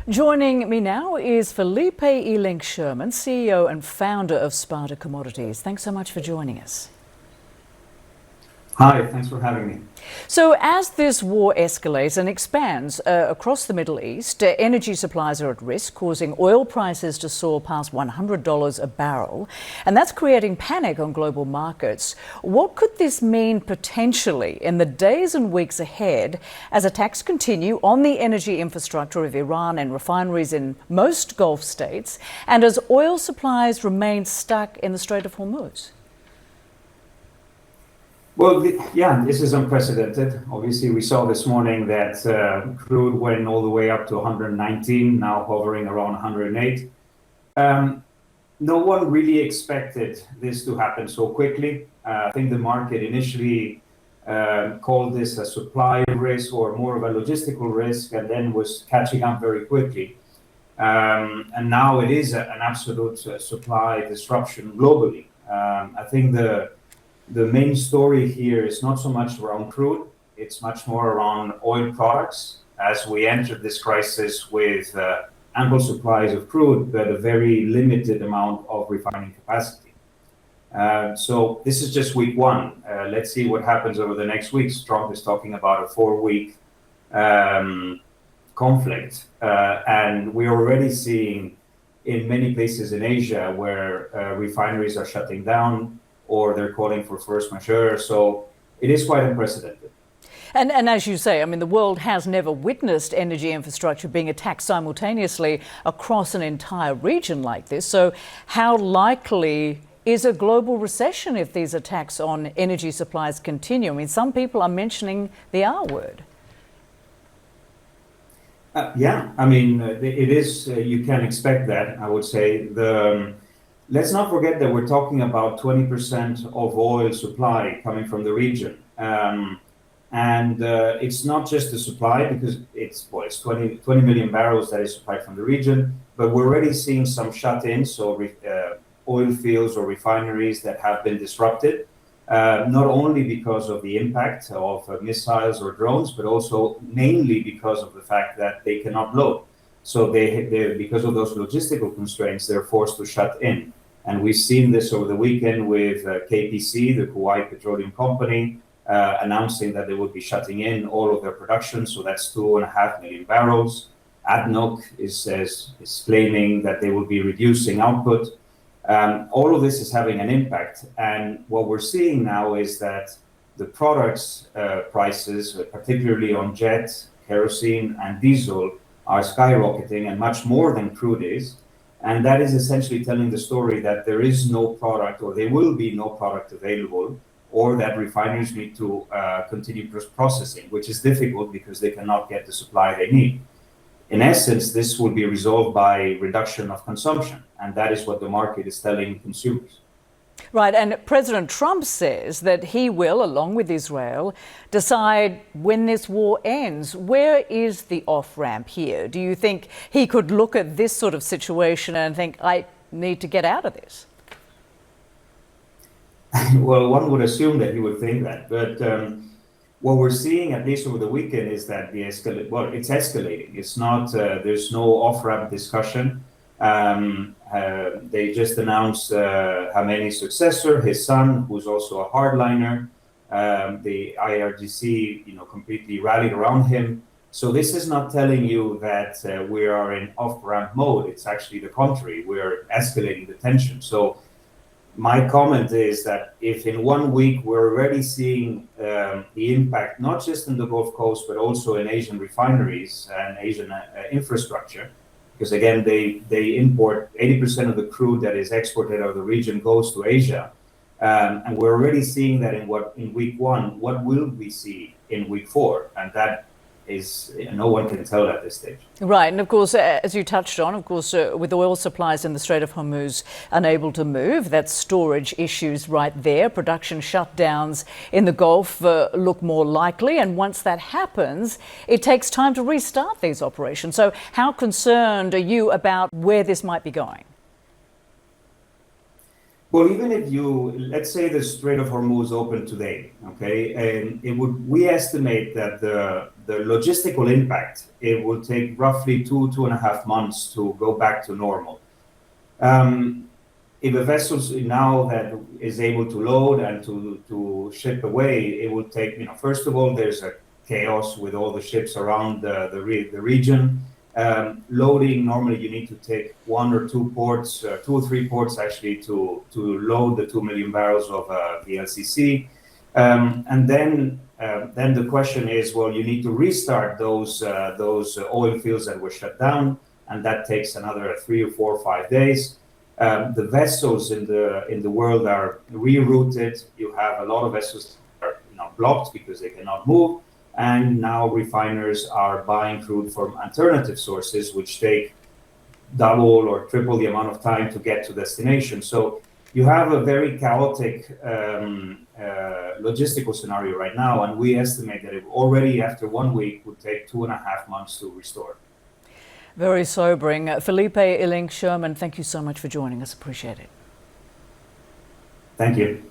Joining me now is Felipe Elink Schurmann, CEO and founder of Sparta Commodities. Thanks so much for joining us. Hi, thanks for having me. So as this war escalates and expands across the Middle East, energy supplies are at risk, causing oil prices to soar past $100 a barrel. And that's creating panic on global markets. What could this mean potentially in the days and weeks ahead as attacks continue on the energy infrastructure of Iran and refineries in most Gulf states, and as oil supplies remain stuck in the Strait of Hormuz? Well, this is unprecedented. Obviously, we saw this morning that crude went all the way up to 119, now hovering around 108. No one really expected this to happen so quickly. I think the market initially called this a supply risk or more of a logistical risk, and then was catching up very quickly. And now it is an absolute supply disruption globally. I think the main story here is not so much around crude, it's much more around oil products, as we entered this crisis with ample supplies of crude, but a very limited amount of refining capacity. So this is just week one. Let's see what happens over the next weeks. Trump is talking about a 4-week conflict, and we're already seeing in many places in Asia where refineries are shutting down, or they're calling for force majeure. So it is quite unprecedented. And as you say, I mean, the world has never witnessed energy infrastructure being attacked simultaneously across an entire region like this. So how likely is a global recession if these attacks on energy supplies continue? I mean, some people are mentioning the R word. I mean, it is, you can expect that, I would say. Let's not forget that we're talking about 20% of oil supply coming from the region. And it's not just the supply, because it's 20 million barrels that is supplied from the region, but we're already seeing some shut-ins, so oil fields or refineries that have been disrupted, not only because of the impact of missiles or drones, but also mainly because of the fact that they cannot load. So because of those logistical constraints, they're forced to shut in. And we've seen this over the weekend with KPC, the Kuwait Petroleum Company, announcing that they would be shutting in all of their production. So that's 2.5 million barrels. ADNOC is claiming that they will be reducing output. All of this is having an impact. And what we're seeing now is that the products prices, particularly on jet, kerosene, and diesel, are skyrocketing, and much more than crude is. And that is essentially telling the story that there is no product, or there will be no product available, or that refineries need to continue processing, which is difficult because they cannot get the supply they need. In essence, this will be resolved by reduction of consumption, and that is what the market is telling consumers. Right, and President Trump says that he will, along with Israel, decide when this war ends. Where is the off-ramp here? Do you think he could look at this sort of situation and think, I need to get out of this? Well, one would assume that he would think that, but what we're seeing, at least over the weekend, is that it's escalating. It's not, there's no off-ramp discussion. They just announced Khamenei's successor, his son, who's also a hardliner. The IRGC, completely rallied around him. So this is not telling you that we are in off-ramp mode. It's actually the contrary. We're escalating the tension. So my comment is that if in 1 week we're already seeing the impact, not just in the Gulf Coast, but also in Asian refineries and Asian infrastructure, because again, they import 80% of the crude that is exported out of the region goes to Asia. And we're already seeing that in week one. What will we see in week 4? And that is, no one can tell at this stage. Right, and of course, as you touched on, of course, with oil supplies in the Strait of Hormuz unable to move, that's storage issues right there. Production shutdowns in the Gulf look more likely, and once that happens, it takes time to restart these operations. So how concerned are you about where this might be going? Well, even if let's say the Strait of Hormuz opened today, okay, and we estimate that the logistical impact, it will take roughly 2.5 months to go back to normal. Um, if a vessel now that is able to load and to ship away, it will take, first of all, there's a chaos with all the ships around the region. Loading, normally you need to take one or two ports, 2 or 3 ports actually, to load the 2 million barrels of the LCC. And then the question is, well, you need to restart those oil fields that were shut down, and that takes another 3 or 4 or 5 days. The vessels in the world are rerouted. You have a lot of vessels that are blocked because they cannot move. And now refiners are buying crude from alternative sources, which take double or triple the amount of time to get to destination. So you have a very chaotic logistical scenario right now, and we estimate that it already after 1 week would take 2.5 months to restore. Very sobering. Felipe, Elink, Schurmann, thank you so much for joining us. Appreciate it. Thank you.